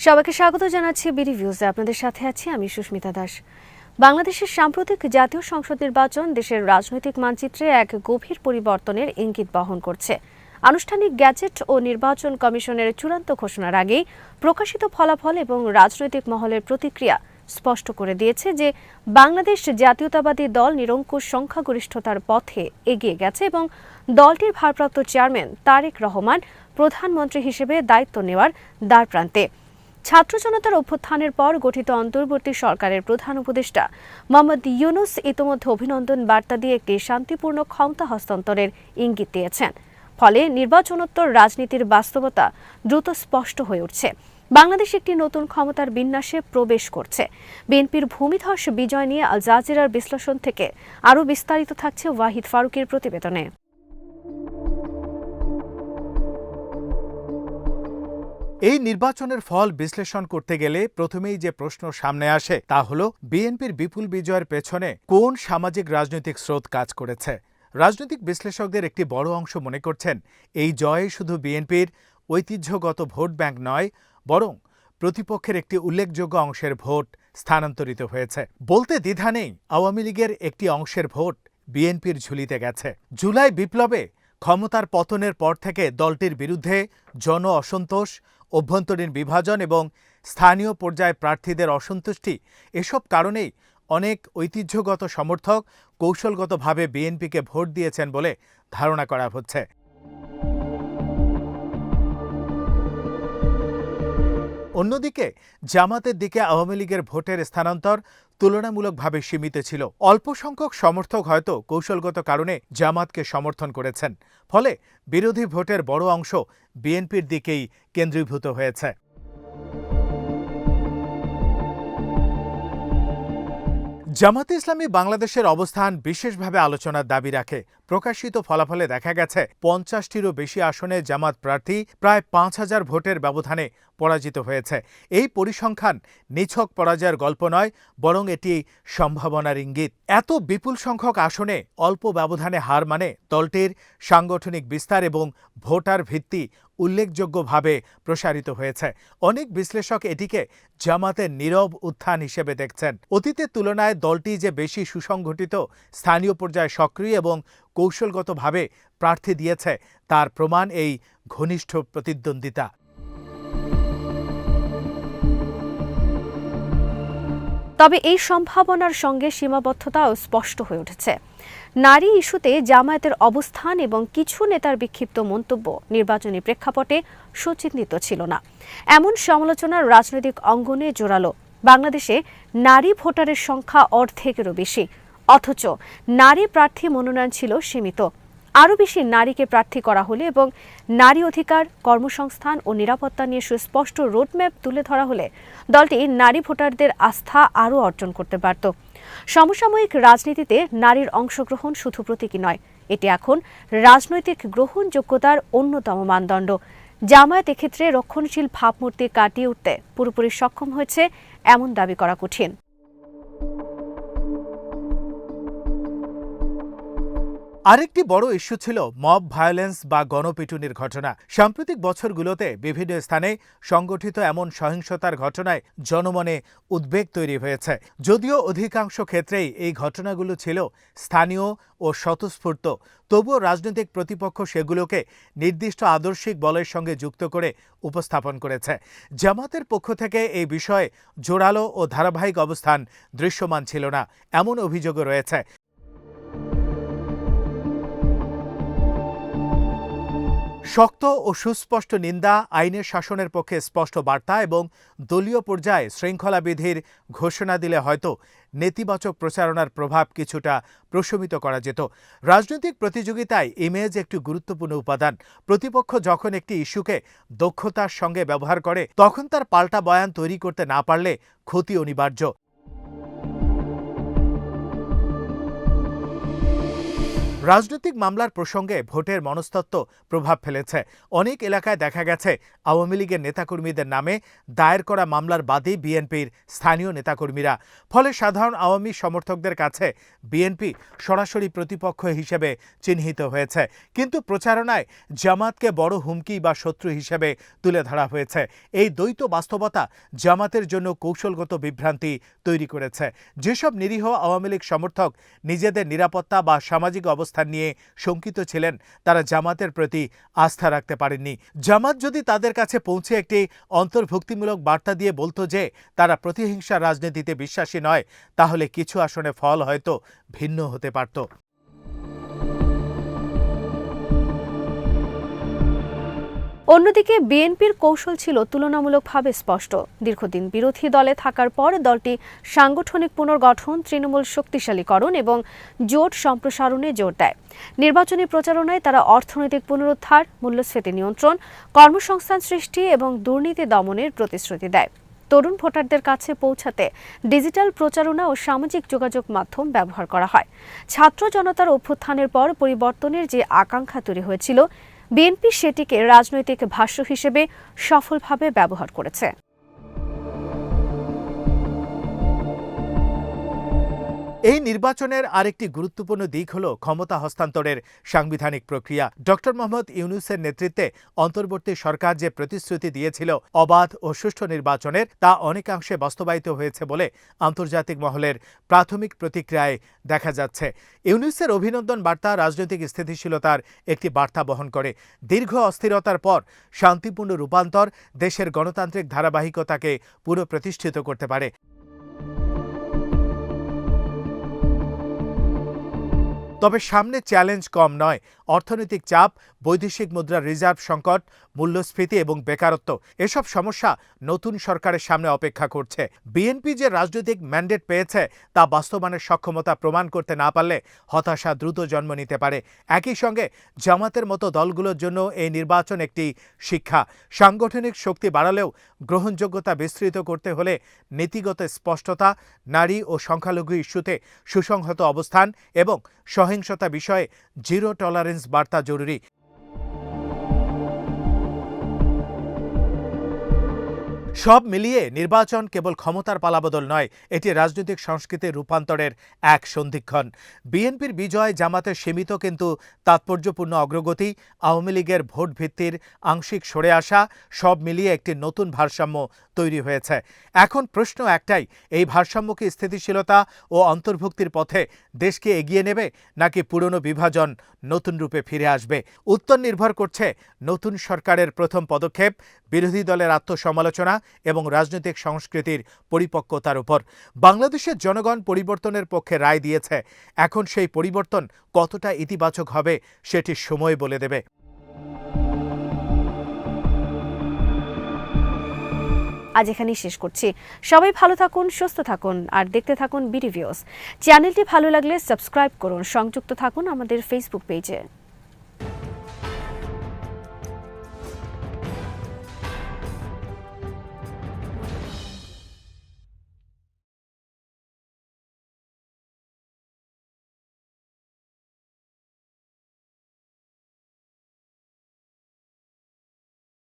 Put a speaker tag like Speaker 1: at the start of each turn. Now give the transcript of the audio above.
Speaker 1: সবাইকে স্বাগত জানাচ্ছি বিডি ভিউজে। আপনাদের সাথে আছি আমি সুস্মিতা দাস। বাংলাদেশের সাম্প্রতিক জাতীয় সংসদ নির্বাচন দেশের রাজনৈতিক মানচিত্রে এক গভীর পরিবর্তনের ইঙ্গিত বহন করছে। আনুষ্ঠানিক গ্যাজেট ও নির্বাচন কমিশনের চূড়ান্ত ঘোষণার আগেই প্রকাশিত ফলাফল এবং রাজনৈতিক মহলের প্রতিক্রিয়া স্পষ্ট করে দিয়েছে যে বাংলাদেশ জাতীয়তাবাদী দল নিরঙ্কুশ সংখ্যাগরিষ্ঠতার পথে এগিয়ে গেছে এবং দলটির ভারপ্রাপ্ত চেয়ারম্যান তারেক রহমান প্রধানমন্ত্রী হিসেবে দায়িত্ব নেওয়ার দ্বারপ্রান্তে। ছাত্র জনতার অভ্যুত্থানের পর গঠিত অন্তর্বর্তী সরকারের প্রধান উপদেষ্টা মোহাম্মদ ইউনূস ইতোমধ্যে অভিনন্দন বার্তা দিয়ে একটি শান্তিপূর্ণ ক্ষমতা হস্তান্তরের ইঙ্গিত দিয়েছেন। ফলে নির্বাচনোত্তর রাজনীতির বাস্তবতা দ্রুত স্পষ্ট হয়ে উঠছে। বাংলাদেশ একটি নতুন ক্ষমতার বিন্যাসে প্রবেশ করছে। বিএনপির ভূমিধস বিজয় নিয়ে আল জাজিরার বিশ্লেষণ থেকে আরও বিস্তারিত থাকছে ওয়াহিদ ফারুকের প্রতিবেদনে।
Speaker 2: এই নির্বাচনের ফল বিশ্লেষণ করতে গেলে প্রথমেই যে প্রশ্ন সামনে আসে তা হল বিএনপির বিপুল বিজয়ের পেছনে কোন সামাজিক রাজনৈতিক স্রোত কাজ করেছে। রাজনৈতিক বিশ্লেষকদের একটি বড় অংশ মনে করছেন এই জয়ে শুধু বিএনপির ঐতিহ্যগত ভোট ব্যাংক নয়, বরং প্রতিপক্ষের একটি উল্লেখযোগ্য অংশের ভোট স্থানান্তরিত হয়েছে। বলতে দ্বিধা নেই, আওয়ামী লীগের একটি অংশের ভোট বিএনপির ঝুলিতে গেছে। জুলাই বিপ্লবে ক্ষমতার পতনের পর থেকে দলটির বিরুদ্ধে জন অসন্তোষ, অভ্যন্তরীণ বিভাজন এবং স্থানীয় পর্যায়ে প্রার্থীদের অসন্তুষ্টি, এসব কারণেই অনেক ঐতিহ্যগত সমর্থক কৌশলগতভাবে বিএনপিকে ভোট দিয়েছেন বলে ধারণা করা হচ্ছে। অন্যদিকে জামাতের দিকে আওয়ামী লীগের ভোটের স্থানান্তর তুলনামূলকভাবে সীমিত ছিল। অল্প সংখ্যক সমর্থক হয়তো কৌশলগত কারণে জামাতকে সমর্থন করেছেন, ফলে বিরোধী ভোটের বড় অংশ বিএনপির দিকেই কেন্দ্রীভূত হয়েছে। জামাতে ইসলামী বাংলাদেশের অবস্থান বিশেষভাবে আলোচনার দাবি রাখে। প্রকাশিত ফলাফলে দেখা গেছে ৫০টিরও বেশি আসনে জামাত প্রার্থী প্রায় ৫,০০০ ভোটের ব্যবধানে পরাজিত হয়েছে। এই পরিসংখ্যান নিছক পরাজয়ের গল্প নয়, বরং এটি সম্ভাবনার ইঙ্গিত। এত বিপুল সংখ্যক আসনে অল্প ব্যবধানে হার মানে দলটির সাংগঠনিক বিস্তার এবং ভোটার ভিত্তি উল্লেখযোগ্যভাবে প্রসারিত হয়েছে। অনেক বিশ্লেষক এটিকে জামাতের নীরব উত্থান হিসেবে দেখছেন। অতীতের তুলনায় দলটি যে বেশি সুসংগঠিত, স্থানীয় পর্যায়ে সক্রিয় এবং কৌশলগতভাবে প্রার্থী দিয়েছে তার প্রমাণ এই ঘনিষ্ঠ প্রতিদ্বন্দ্বিতা।
Speaker 1: তবে এই সম্ভাবনার সঙ্গে সীমাবদ্ধতাও স্পষ্ট হয়ে উঠেছে। নারী ইস্যুতে জামায়াতের অবস্থান এবং কিছু নেতার বিক্ষিপ্ত মন্তব্য নির্বাচনী প্রেক্ষাপটে সুচিন্তিত ছিল না। এমন সমালোচনার রাজনৈতিক অঙ্গনে জোরালো। বাংলাদেশে নারী ভোটারের সংখ্যা অর্ধেকেরও বেশি, অথচ নারী প্রার্থী মনোনয়ন ছিল সীমিত। আরও বেশি নারীকে প্রার্থী করা হলে এবং নারী অধিকার, কর্মসংস্থান ও নিরাপত্তা নিয়ে সুস্পষ্ট রোডম্যাপ তুলে ধরা হলে দলটি নারী ভোটারদের আস্থা আরও অর্জন করতে পারত। সমসাময়িক রাজনীতিতে নারীর অংশগ্রহণ শুধু প্রতীকী নয়, এটি এখন রাজনৈতিক গ্রহণযোগ্যতার অন্যতম মানদণ্ড। জামায়াত এক্ষেত্রে রক্ষণশীল ভাবমূর্তি কাটিয়ে উঠতে পুরোপুরি সক্ষম হয়েছে এমন দাবি করা কঠিন।
Speaker 2: আরেকটি বড় ইস্যু ছিল মব ভায়োলেন্স বা গণপিটুনির ঘটনা। সাম্প্রতিক বছরগুলোতে বিভিন্ন স্থানে সংগঠিত এমন সহিংসতার ঘটনায় জনমনে উদ্বেগ তৈরি হয়েছে। যদিও অধিকাংশ ক্ষেত্রেই এই ঘটনাগুলো ছিল স্থানীয় ও স্বতঃস্ফূর্ত, তবুও রাজনৈতিক প্রতিপক্ষ সেগুলোকে নির্দিষ্ট আদর্শিক বলের সঙ্গে যুক্ত করে উপস্থাপন করেছে। জামাতের পক্ষ থেকে এই বিষয়ে জোরালো ও ধারাবাহিক অবস্থান দৃশ্যমান ছিল না, এমন অভিযোগও রয়েছে। শক্ত ও সুস্পষ্ট নিন্দা, আইনের শাসনের পক্ষে স্পষ্ট বার্তা এবং দলীয় পর্যায়ে শৃঙ্খলা বিধির ঘোষণা দিলে হয়তো নেতিবাচক প্রচারণার প্রভাব কিছুটা প্রশমিত করা যেত। রাজনৈতিক প্রতিযোগিতায় ইমেজ একটি গুরুত্বপূর্ণ উপাদান। প্রতিপক্ষ যখন একটি ইস্যুকে দক্ষতার সঙ্গে ব্যবহার করে, তখন তার পাল্টা বয়ান তৈরি করতে না পারলে ক্ষতি অনিবার্য। রাজনৈতিক মামলার প্রসঙ্গে ভোটের মনস্তত্ত্ব প্রভাব ফেলেছে। অনেক এলাকায় দেখা গেছে আওয়ামী লীগের নেতাকর্মীদের নামে দায়ের করা মামলার বাদী বিএনপির স্থানীয় নেতাকর্মীরা। ফলে সাধারণ আওয়ামী সমর্থকদের কাছে বিএনপি সরাসরি প্রতিপক্ষ হিসেবে চিহ্নিত হয়েছে। কিন্তু প্রচারণায় জামাতকে বড় হুমকি বা শত্রু হিসেবে তুলে ধরা হয়েছে। এই দ্বৈত বাস্তবতা জামাতের জন্য কৌশলগত বিভ্রান্তি তৈরি করেছে। যেসব নিরীহ আওয়ামী লীগ সমর্থক নিজেদের নিরাপত্তা বা সামাজিক অবস্থান নিয়ে শঙ্কিত ছিলেন, তারা জামাতের প্রতি আস্থা রাখতে পারেননি। জামাত যদি তাদের কাছে পৌঁছে একটি অন্তর্ভুক্তিমূলক বার্তা দিয়ে বলতো যে তারা প্রতিহিংসা রাজনীতিতে বিশ্বাসী নয়, তাহলে কিছু আসনে ফল হয়তো ভিন্ন হতে পারত।
Speaker 1: অন্যদিকে বিএনপির কৌশল ছিল তুলনামূলকভাবে স্পষ্ট। দীর্ঘদিন বিরোধী দলে থাকার পর দলটি সাংগঠনিক পুনর্গঠন, তৃণমূল শক্তিশালীকরণ এবং জোট সম্প্রসারণে জোর দেয়। নির্বাচনী প্রচারণায় তারা অর্থনৈতিক পুনরুদ্ধার, মূল্যস্ফীতি নিয়ন্ত্রণ, কর্মসংস্থান সৃষ্টি এবং দুর্নীতি দমনের প্রতিশ্রুতি দেয়। তরুণ ভোটারদের কাছে পৌঁছাতে ডিজিটাল প্রচারণা ও সামাজিক যোগাযোগ মাধ্যম ব্যবহার করা হয়। ছাত্র জনতার অভ্যুত্থানের পর পরিবর্তনের যে আকাঙ্ক্ষা তৈরি হয়েছিল, বিএনপি সেটিকে রাজনৈতিক ভাষ্য হিসেবে সফলভাবে ব্যবহার করেছে।
Speaker 2: এই নির্বাচনের আরেকটি গুরুত্বপূর্ণ দিক হল ক্ষমতা হস্তান্তরের সাংবিধানিক প্রক্রিয়া। ডক্টর মোহাম্মদ ইউনূসের নেতৃত্বে অন্তর্বর্তী সরকার যে প্রতিশ্রুতি দিয়েছিল অবাধ ও সুষ্ঠু নির্বাচনের, তা অনেকাংশে বাস্তবায়িত হয়েছে বলে আন্তর্জাতিক মহলের প্রাথমিক প্রতিক্রিয়ায় দেখা যাচ্ছে। ইউনূসের অভিনন্দন বার্তা রাজনৈতিক স্থিতিশীলতার একটি বার্তা বহন করে। দীর্ঘ অস্থিরতার পর শান্তিপূর্ণ রূপান্তর দেশের গণতান্ত্রিক ধারাবাহিকতাকে পুনঃপ্রতিষ্ঠিত করতে পারে। তবে সামনে চ্যালেঞ্জ কম নয়। অর্থনৈতিক চাপ, বৈদেশিক মুদ্রার রিজার্ভ সংকট, মূল্যস্ফীতি এবং বেকারত্ব, এসব সমস্যা নতুন সরকারের সামনে অপেক্ষা করছে। বিএনপি যে রাজনৈতিক ম্যান্ডেট পেয়েছে তা বাস্তবায়নের সক্ষমতা প্রমাণ করতে না পারলে হতাশা দ্রুত জন্ম নিতে পারে। একই সঙ্গে জামাতের মতো দলগুলোর জন্য এই নির্বাচন একটি শিক্ষা। সাংগঠনিক শক্তি বাড়ালেও গ্রহণযোগ্যতা বিস্তৃত করতে হলে নীতিগত স্পষ্টতা, নারী ও সংখ্যালঘু ইস্যুতে সুসংহত অবস্থান এবং সহিংসতা বিষয়ে জিরো টলারেন্স বার্তা জরুরি। সব মিলিয়ে নির্বাচন কেবল ক্ষমতার পালাবদল নয়, এটি রাজনৈতিক সংস্কৃতির রূপান্তরের এক সন্ধিক্ষণ। বিএনপির বিজয়, জামাতের সীমিত কিন্তু তাৎপর্যপূর্ণ অগ্রগতি, আওয়ামী লীগের ভোট ভিত্তির আংশিক সরে আসা, সব মিলিয়ে একটি নতুন ভারসাম্য তৈরি হয়েছে। এখন প্রশ্ন একটাই, এই ভারসাম্য কি স্থিতিশীলতা ও অন্তর্ভুক্তির পথে দেশকে এগিয়ে নেবে, নাকি পুরনো বিভাজন নতুন রূপে ফিরে আসবে? উত্তর নির্ভর করছে নতুন সরকারের প্রথম পদক্ষেপ, বিরোধী দলের আত্মসমালোচনা এবং রাজনৈতিক সংস্কৃতির পরিপক্কতার উপর। বাংলাদেশের জনগণ পরিবর্তনের পক্ষে রায় দিয়েছে। এখন সেই পরিবর্তন কতটা ইতিবাচক হবে সেটি সময় বলে দেবে।
Speaker 1: আজ এখানেই শেষ করছি। সবাই ভালো থাকুন, সুস্থ থাকুন আর দেখতে থাকুন বিডি ভিউজ। চ্যানেলটি ভালো লাগলে সাবস্ক্রাইব করুন, সংযুক্ত থাকুন আমাদের ফেসবুক পেজে।